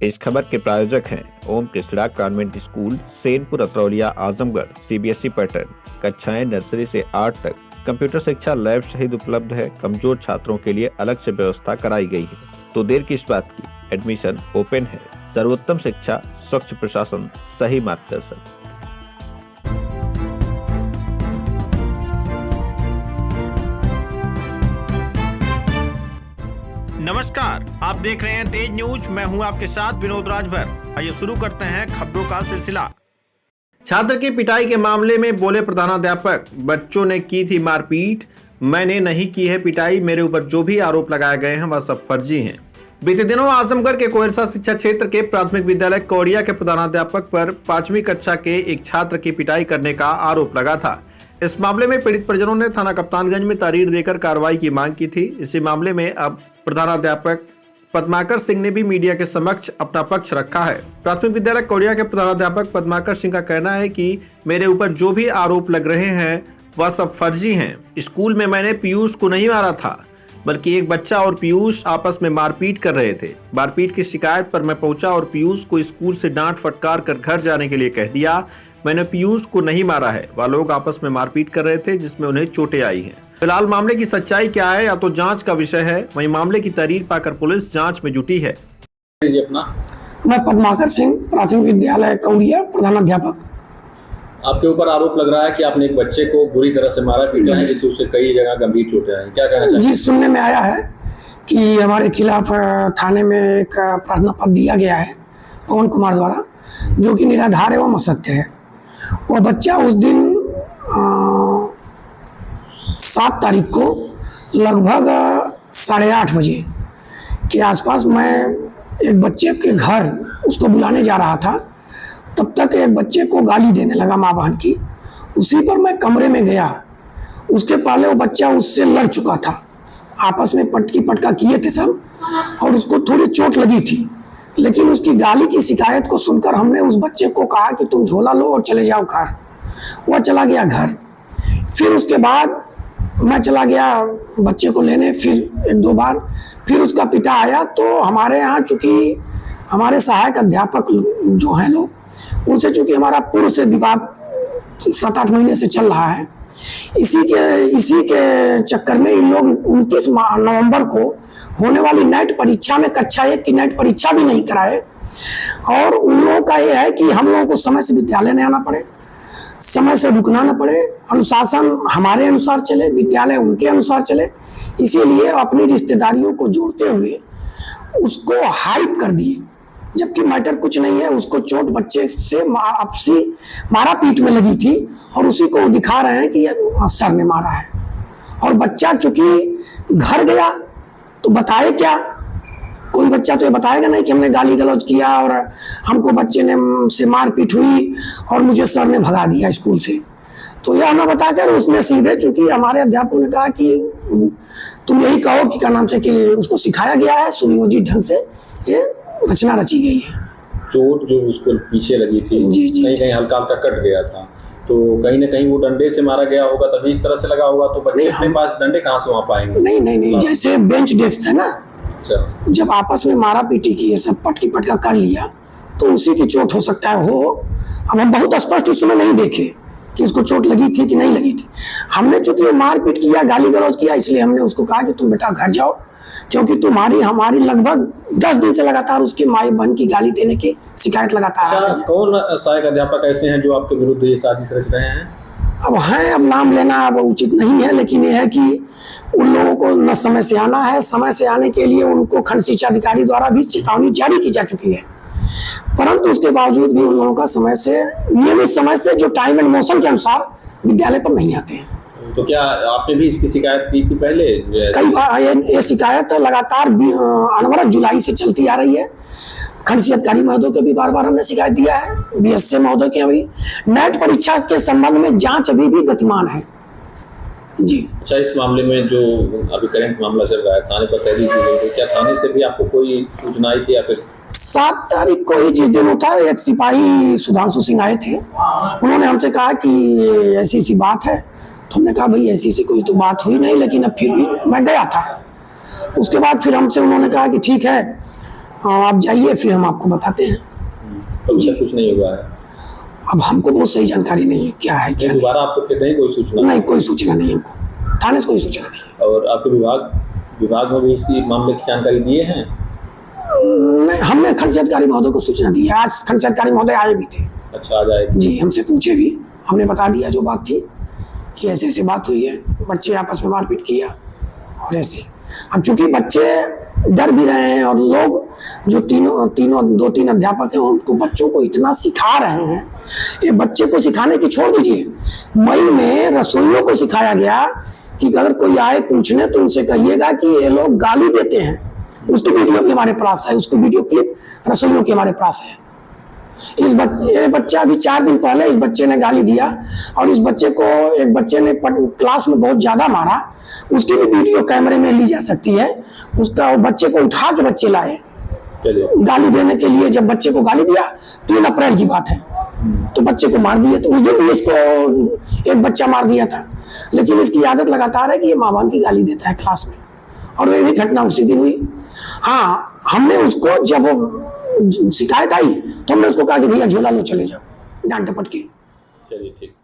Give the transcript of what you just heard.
इस खबर के प्रायोजक हैं Om Krishna convent school, Senpur, Atraulia, Azamgarh. CBSE pattern, कक्षाएं नर्सरी से 8 तक। कंप्यूटर शिक्षा लैब सहित उपलब्ध है। कमजोर छात्रों के लिए अलग से व्यवस्था कराई गई है। तो देर किस बात की, एडमिशन ओपन है। सर्वोत्तम शिक्षा, स्वच्छ प्रशासन, सही मार्गदर्शन। नमस्कार, आप देख रहे हैं तेज न्यूज। मैं हूं आपके साथ विनोद राजभर। आइए शुरू करते हैं खबरों का सिलसिला। छात्र की पिटाई के मामले में बोले प्रधानाध्यापक, बच्चों ने की थी मारपीट, मैंने नहीं की है पिटाई। मेरे ऊपर जो भी आरोप लगाए गए हैं वह सब फर्जी हैं। बीते दिनों आजमगढ़ के कोयरसा शिक्षा क्षेत्र के प्राथमिक विद्यालय कौड़िया के प्रधानाध्यापक पर 5वीं कक्षा के एक छात्र की पिटाई करने का आरोप लगा था। इस मामले में पीड़ित परिजनों ने थाना कप्तानगंज में तहरीर देकर कार्रवाई की मांग की थी। इसी मामले में अब प्रधानाध्यापक पद्माकर सिंह ने भी मीडिया के समक्ष अपना पक्ष रखा है। प्राथमिक विद्यालय कौड़िया के प्रधानाध्यापक पद्माकर सिंह का कहना है कि मेरे ऊपर जो भी आरोप लग रहे हैं वह सब फर्जी हैं। स्कूल में मैंने पीयूष को नहीं मारा था, बल्कि एक बच्चा और पीयूष आपस में मारपीट कर रहे थे। मारपीट की शिकायत पर मैं पहुंचा और पीयूष को स्कूल से डांट फटकार कर घर जाने के लिए कह दिया। मैंने पीयूष को नहीं मारा है। वह लोग आपस में मारपीट कर रहे थे जिसमें उन्हें चोटें आई हैं। फिलहाल मामले की सच्चाई क्या है या तो जांच का विषय है। वहीं मामले की तहरीर पाकर पुलिस जांच में जुटी है। मैं पद्माकर सिंह, प्राथमिक विद्यालय कौड़िया, प्रधानाध्यापक। आपके ऊपर आरोप लग रहा है कि आपने एक बच्चे को बुरी तरह से मारा पीटा है, जिससे उसे कई जगह गंभीर चोटें आई। क्या कहना चाहिए? जी, सुनने में आया है कि हमारे खिलाफ थाने में एक प्रार्थना पत्र दिया गया है पवन कुमार द्वारा, जो कि निराधार एवं असत्य है। वह बच्चा उस दिन 7 तारीख को लगभग 8:30 बजे के आसपास मैं एक बच्चे के घर उसको बुलाने जा रहा था। तब तक एक बच्चे को गाली देने लगा माँ बहन की। उसी पर मैं कमरे में गया। उसके पहले वो बच्चा उससे लड़ चुका था, आपस में पटकी पटका किए थे सब, और उसको थोड़ी चोट लगी थी। लेकिन उसकी गाली की शिकायत को सुनकर हमने उस बच्चे को कहा कि तुम झोला लो और चले जाओ घर। वह चला गया घर। फिर उसके बाद मैं चला गया बच्चे को लेने, फिर 1-2 बार। फिर उसका पिता आया। तो हमारे यहाँ चूँकि हमारे सहायक अध्यापक जो हैं लोग, उनसे चूँकि हमारा पूर्व से विवाद 7-8 महीने से चल रहा है, इसी के चक्कर में इन लोग 29 नवंबर को होने वाली नेट परीक्षा में कक्षा 1 की नेट परीक्षा भी नहीं कराए। और उन लोगों का ये है कि हम लोगों को समय से विद्यालय नहीं आना पड़े, समय से रुकना न पड़े, अनुशासन हमारे अनुसार चले, विद्यालय उनके अनुसार चले। इसीलिए अपनी रिश्तेदारियों को जोड़ते हुए उसको हाइप कर दिए, जबकि मैटर कुछ नहीं है। उसको चोट बच्चे से आपसी मारा पीट में लगी थी और उसी को दिखा रहे हैं कि सर ने मारा है। और बच्चा चूंकि घर गया तो बताए क्या? कोई बच्चा तो ये बताएगा नहीं कि हमने गाली गलौज किया और हमको बच्चे ने से मारपीट हुई और मुझे सर ने भगा दिया स्कूल से। तो यह ना बताकर उसने सीधे, चूंकि हमारे अध्यापकों ने कहा कि तुम यही कहो कि क्या नाम से कि उसको सिखाया गया है, सुनियोजित ढंग से ये रचना रची गई है। चोट जो उसको पीछे लगी थी, कहीं कहीं हल्का हल्का कट गया था, तो कहीं ना कहीं वो डंडे से मारा गया होगा, तभी इस तरह से लगा होगा। तो बच्चे अपने पास डंडे कहाँ से वहाँ पाएंगे? नहीं, जैसे बेंच डेस्क है ना, जब आपस में मारा पीटी की ये सब पटकी पटका कर लिया तो उसी की चोट हो सकता है हो। अब हम बहुत स्पष्ट उस समय नहीं देखे कि उसको चोट लगी थी कि नहीं लगी थी। हमने चूंकि मारपीट किया, गाली गलौज किया, इसलिए हमने उसको कहा कि तुम बेटा घर जाओ, क्योंकि तुम्हारी हमारी लगभग 10 दिन से लगातार उसकी माई बहन की गाली देने की शिकायत लगातार। कौन सहायक अध्यापक ऐसे हैं जो आपके विरुद्ध ये साजिश रच रहे हैं? अब नाम लेना अब उचित नहीं है, लेकिन यह है कि उन लोगों को न समय से आना है। समय से आने के लिए उनको खंड शिक्षा अधिकारी द्वारा भी चेतावनी जारी की जा चुकी है, परंतु उसके बावजूद भी उन लोगों का समय से, नियमित समय से, जो टाइम एंड मोशन के अनुसार विद्यालय पर नहीं आते हैं। तो क्या आपने भी इसकी शिकायत की थी पहले? कई बार ये शिकायत लगातार अनवरत जुलाई से चलती आ रही है। खंड शिक्षा अधिकारी महोदय के भी बार हमने शिकायत दिया है। BSA महोदय के अभी नेट परीक्षा के संबंध में जांच अभी भी गतिमान है। जी अच्छा, इस मामले में जो अभी करंट मामला चल रहा है, थाने पर तहरीर की गई, तो क्या थाने से भी आपको कोई सूचना आई थी या फिर? 7 तारीख को ही जिस दिन होता है, एक सिपाही सुधांशु सिंह आए थे। उन्होंने हमसे कहा कि ऐसी बात है। तो हमने कहा भाई ऐसी कोई तो बात हुई नहीं, लेकिन अब फिर भी मैं गया था। उसके बाद फिर हमसे उन्होंने कहा कि ठीक है, आप जाइए, फिर हम आपको बताते हैं। अभी तक कुछ नहीं हुआ है। अब हमको बहुत सही जानकारी नहीं है क्या है क्या नहीं। दोबारा आपको फिर नहीं कोई सूचना? नहीं, कोई सूचना नहीं हमको, थाने से कोई सूचना नहीं। और आपके विभाग में भी इसकी मामले की जानकारी दिए हैं? नहीं, हमने खंड से अधिकारी महोदय को सूचना दी है। आज खंड से अधिकारी महोदय आए भी थे। अच्छा, आ जाएगा जी, हमसे पूछे भी, हमने बता दिया जो बात थी कि ऐसे ऐसे बात हुई है, बच्चे आपस में मारपीट किया और ऐसे। अब चूंकि बच्चे डर भी रहे हैं और लोग जो दो तीन अध्यापक हैं उनको बच्चों को इतना सिखा रहे हैं, ये बच्चे को सिखाने की छोड़ दीजिए, मई में रसोइयों को सिखाया गया कि अगर कोई आए पूछने तो उनसे कहिएगा कि ये लोग गाली देते हैं। उसकी वीडियो भी हमारे पास है, उसकी वीडियो क्लिप रसोइयों के हमारे पास है। ये बच्चा अभी 4 दिन पहले इस बच्चे ने गाली दिया और इस बच्चे को एक बच्चे ने क्लास में बहुत ज्यादा मारा, उसकी भी वीडियो कैमरे में ली जा सकती है। उसका बच्चे को उठा के बच्चे लाए गाली देने के लिए। जब बच्चे को गाली दिया 3 अप्रैल की बात है, तो बच्चे को मार दिया। तो उस दिन भी इसको एक बच्चा मार दिया था, लेकिन इसकी आदत लगातार है कि ये माँ बाप की गाली देता है क्लास में, और ये भी घटना उसी दिन हुई। हाँ, हमने उसको जब शिकायत आई तो हमने उसको कहा कि भैया झोला लो, चले जाओ, डांट डपट के। चलिए, ठीक।